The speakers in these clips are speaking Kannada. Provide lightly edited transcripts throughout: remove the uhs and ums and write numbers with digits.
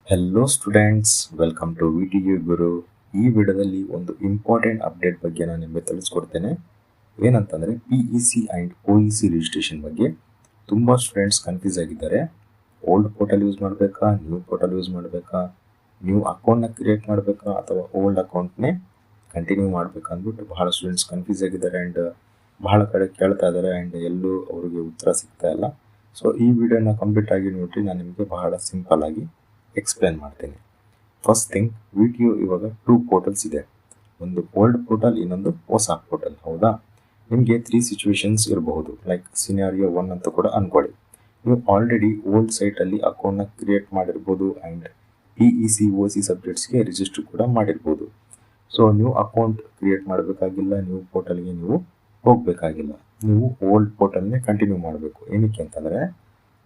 Hello students, welcome to VTU Guru. ಈ ವಿಡಿಯೋದಲ್ಲಿ ಒಂದು ಇಂಪಾರ್ಟೆಂಟ್ ಅಪ್ಡೇಟ್ ಬಗ್ಗೆ ನಾನು ನಿಮಗೆ ತಿಳಿಸ್ಕೊಡ್ತೇನೆ. ಏನಂತಂದರೆ PEC ಆ್ಯಂಡ್ OEC ರಿಜಿಸ್ಟ್ರೇಷನ್ ಬಗ್ಗೆ ತುಂಬ ಸ್ಟೂಡೆಂಟ್ಸ್ ಕನ್ಫ್ಯೂಸ್ ಆಗಿದ್ದಾರೆ. ಓಲ್ಡ್ ಪೋರ್ಟಲ್ ಯೂಸ್ ಮಾಡಬೇಕಾ, ನ್ಯೂ ಪೋರ್ಟಲ್ ಯೂಸ್ ಮಾಡಬೇಕಾ, ನ್ಯೂ ಅಕೌಂಟ್ನ ಕ್ರಿಯೇಟ್ ಮಾಡಬೇಕಾ ಅಥವಾ ಓಲ್ಡ್ ಅಕೌಂಟ್ನೇ ಕಂಟಿನ್ಯೂ ಮಾಡಬೇಕಾ ಅಂದ್ಬಿಟ್ಟು ಬಹಳ ಸ್ಟೂಡೆಂಟ್ಸ್ ಕನ್ಫ್ಯೂಸ್ ಆಗಿದ್ದಾರೆ ಆ್ಯಂಡ್ ಬಹಳ ಕಡೆ ಕೇಳ್ತಾ ಇದ್ದಾರೆ ಆ್ಯಂಡ್ ಎಲ್ಲೂ ಅವರಿಗೆ ಉತ್ತರ ಸಿಗ್ತಾ ಇಲ್ಲ. ಸೊ ಈ ವಿಡಿಯೋನ ಕಂಪ್ಲೀಟ್ ಆಗಿ ನೋಡಿರಿ, ನಾನು ನಿಮಗೆ ಬಹಳ ಸಿಂಪಲ್ ಆಗಿ ಎಕ್ಸ್ಪ್ಲೇನ್ ಮಾಡ್ತೀನಿ. ಫಸ್ಟ್ ಥಿಂಗ್, ವಿಟಿಯು ಇವಾಗ 2 ಪೋರ್ಟಲ್ಸ್ ಇದೆ. ಒಂದು ಓಲ್ಡ್ ಪೋರ್ಟಲ್, ಇನ್ನೊಂದು ಹೊಸ ಪೋರ್ಟಲ್. ಹೌದಾ? ನಿಮಗೆ 3 ಸಿಚುವೇಶನ್ಸ್ ಇರಬಹುದು. ಲೈಕ್ ಸಿನಾರಿಯೋ 1 ಅಂತ ಕೂಡ ಅನ್ಕೊಳ್ಳಿ. ನೀವು ಆಲ್ರೆಡಿ ಓಲ್ಡ್ ಸೈಟಲ್ಲಿ ಅಕೌಂಟ್ನ ಕ್ರಿಯೇಟ್ ಮಾಡಿರ್ಬೋದು ಆ್ಯಂಡ್ PEC OC ಸಬ್ಜೆಕ್ಟ್ಸ್ಗೆ ರಿಜಿಸ್ಟರ್ ಕೂಡ ಮಾಡಿರ್ಬೋದು. ಸೊ ನ್ಯೂ ಅಕೌಂಟ್ ಕ್ರಿಯೇಟ್ ಮಾಡಬೇಕಾಗಿಲ್ಲ, ನ್ಯೂ ಪೋರ್ಟಲ್ಗೆ ನೀವು ಹೋಗಬೇಕಾಗಿಲ್ಲ. ನೀವು ಓಲ್ಡ್ ಪೋರ್ಟಲ್ನೇ ಕಂಟಿನ್ಯೂ ಮಾಡಬೇಕು. ಏನಕ್ಕೆ ಅಂತಂದರೆ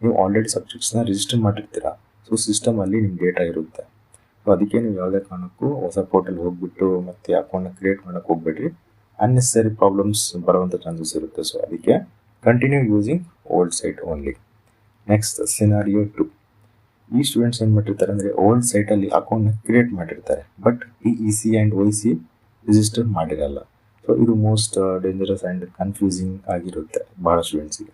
ನೀವು ಆಲ್ರೆಡಿ ಸಬ್ಜೆಕ್ಟ್ಸ್ನ ರಿಜಿಸ್ಟರ್ ಮಾಡಿರ್ತೀರಾ. ಸೊ ಸಿಸ್ಟಮಲ್ಲಿ ನಿಮ್ಮ ಡೇಟಾ ಇರುತ್ತೆ. ಸೊ ಅದಕ್ಕೆ ನೀವು ಯಾವುದೇ ಕಾರಣಕ್ಕೂ ಹೊಸ ಪೋರ್ಟಲ್ ಹೋಗ್ಬಿಟ್ಟು ಮತ್ತೆ ಅಕೌಂಟ್ನ ಕ್ರಿಯೇಟ್ ಮಾಡೋಕ್ಕೆ ಹೋಗ್ಬೇಡ್ರಿ. ಅನ್ನೆಸರಿ ಪ್ರಾಬ್ಲಮ್ಸ್ ಬರುವಂಥ ಚಾನ್ಸಸ್ ಇರುತ್ತೆ. ಸೊ ಅದಕ್ಕೆ continue using old site only. Next scenario 2. ಈ ಸ್ಟೂಡೆಂಟ್ಸ್ ಏನು ಮಾಡಿರ್ತಾರೆ ಅಂದರೆ ಓಲ್ಡ್ ಸೈಟಲ್ಲಿ ಅಕೌಂಟ್ನ ಕ್ರಿಯೇಟ್ ಮಾಡಿರ್ತಾರೆ, but PEC and OEC register ಮಾಡಿರಲ್ಲ. ಸೊ ಇದು ಮೋಸ್ಟ್ ಡೇಂಜರಸ್ ಆ್ಯಂಡ್ ಕನ್ಫ್ಯೂಸಿಂಗ್ ಆಗಿರುತ್ತೆ ಭಾಳ ಸ್ಟೂಡೆಂಟ್ಸಿಗೆ.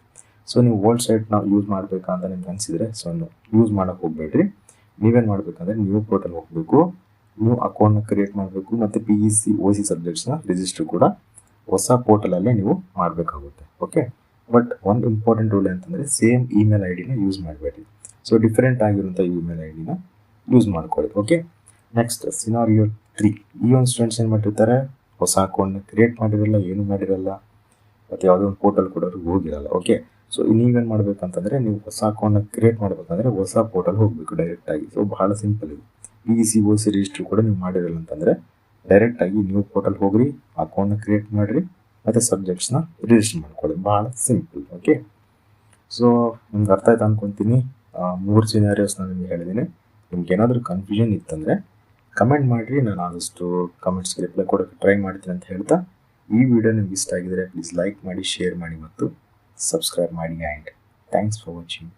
ಸೊ ನೀವು ಓಲ್ಡ್ ಸೈಟ್ನ ಯೂಸ್ ಮಾಡಬೇಕಾ ಅಂತ ನಿಮ್ಗೆ ಅನಿಸಿದರೆ ಸೊ ಯೂಸ್ ಮಾಡೋಕ್ಕೆ ಹೋಗಬೇಡ್ರಿ. ನೀವೇನು ಮಾಡಬೇಕಂದ್ರೆ ನ್ಯೂ ಪೋರ್ಟಲ್ ಹೋಗಬೇಕು, ನ್ಯೂ ಅಕೌಂಟ್ನ ಕ್ರಿಯೇಟ್ ಮಾಡಬೇಕು ಮತ್ತು PEC OC ಸಬ್ಜೆಕ್ಟ್ಸ್ನ ರಿಜಿಸ್ಟರ್ ಕೂಡ ಹೊಸ ಪೋರ್ಟಲಲ್ಲೇ ನೀವು ಮಾಡಬೇಕಾಗುತ್ತೆ. ಓಕೆ, ಬಟ್ ಒಂದು ಇಂಪಾರ್ಟೆಂಟ್ ರೂಲ್ ಅಂತಂದರೆ ಸೇಮ್ ಇಮೇಲ್ ID ನ ಯೂಸ್ ಮಾಡಬೇಡಿ. ಸೊ ಡಿಫ್ರೆಂಟ್ ಆಗಿರುವಂಥ ಇಮೇಲ್ ID ನ ಯೂಸ್ ಮಾಡ್ಕೊಳ್ಳಿ. Okay, next scenario 3. ಈ ಒಂದು ಸ್ಟೂಡೆಂಟ್ಸ್ ಏನು ಮಾಡಿರ್ತಾರೆ, ಹೊಸ ಅಕೌಂಟ್ನ ಕ್ರಿಯೇಟ್ ಮಾಡಿರಲ್ಲ, ಏನು ಮಾಡಿರಲ್ಲ, ಮತ್ತು ಯಾವುದೋ ಒಂದು ಪೋರ್ಟಲ್ ಕೂಡ ಹೋಗಿರಲ್ಲ. ಓಕೆ, ಸೊ ನೀವೇನು ಮಾಡಬೇಕಂತಂದರೆ ನೀವು ಹೊಸ ಅಕೌಂಟ್ನ ಕ್ರಿಯೇಟ್ ಮಾಡಬೇಕಂದ್ರೆ ಹೊಸ ಪೋರ್ಟಲ್ ಹೋಗಬೇಕು ಡೈರೆಕ್ಟಾಗಿ. ಸೊ ಬಹಳ ಸಿಂಪಲ್ ಇದೆ. PEC OC ರಿಜಿಸ್ಟರ್ ಕೂಡ ನೀವು ಮಾಡಿರಲ್ಲ ಅಂತಂದರೆ ಡೈರೆಕ್ಟಾಗಿ ನ್ಯೂ ಪೋರ್ಟಲ್ ಹೋಗ್ರಿ, ಅಕೌಂಟ್ನ ಕ್ರಿಯೇಟ್ ಮಾಡಿರಿ ಮತ್ತು ಸಬ್ಜೆಕ್ಟ್ಸ್ನ ರಿಜಿಸ್ಟರ್ ಮಾಡ್ಕೊಳ್ಳಿ. ಭಾಳ ಸಿಂಪಲ್. ಓಕೆ, ಸೊ ನಿಮ್ಗೆ ಅರ್ಥ ಆಯ್ತು ಅಂದ್ಕೊತೀನಿ. 3 ಸಿನಾರಿಯೋಸ್ ನಾನು ನಿಮಗೆ ಹೇಳಿದ್ದೀನಿ. ನಿಮ್ಗೆ ಏನಾದರೂ ಕನ್ಫ್ಯೂಷನ್ ಇತ್ತಂದರೆ ಕಮೆಂಟ್ ಮಾಡಿರಿ, ನಾನು ಆದಷ್ಟು ಕಮೆಂಟ್ಸ್ಗೆ ರಿಪ್ಲೈ ಕೊಡೋಕ್ಕೆ ಟ್ರೈ ಮಾಡ್ತೀನಿ ಅಂತ ಹೇಳ್ತಾ, ಈ ವಿಡಿಯೋ ನಿಮ್ಗೆ ಇಷ್ಟ ಆಗಿದರೆ ಪ್ಲೀಸ್ ಲೈಕ್ ಮಾಡಿ, ಶೇರ್ ಮಾಡಿ ಮತ್ತು ಸಬ್ಸ್ಕ್ರೈಬ್ ಮಾಡಿ. And thanks for watching.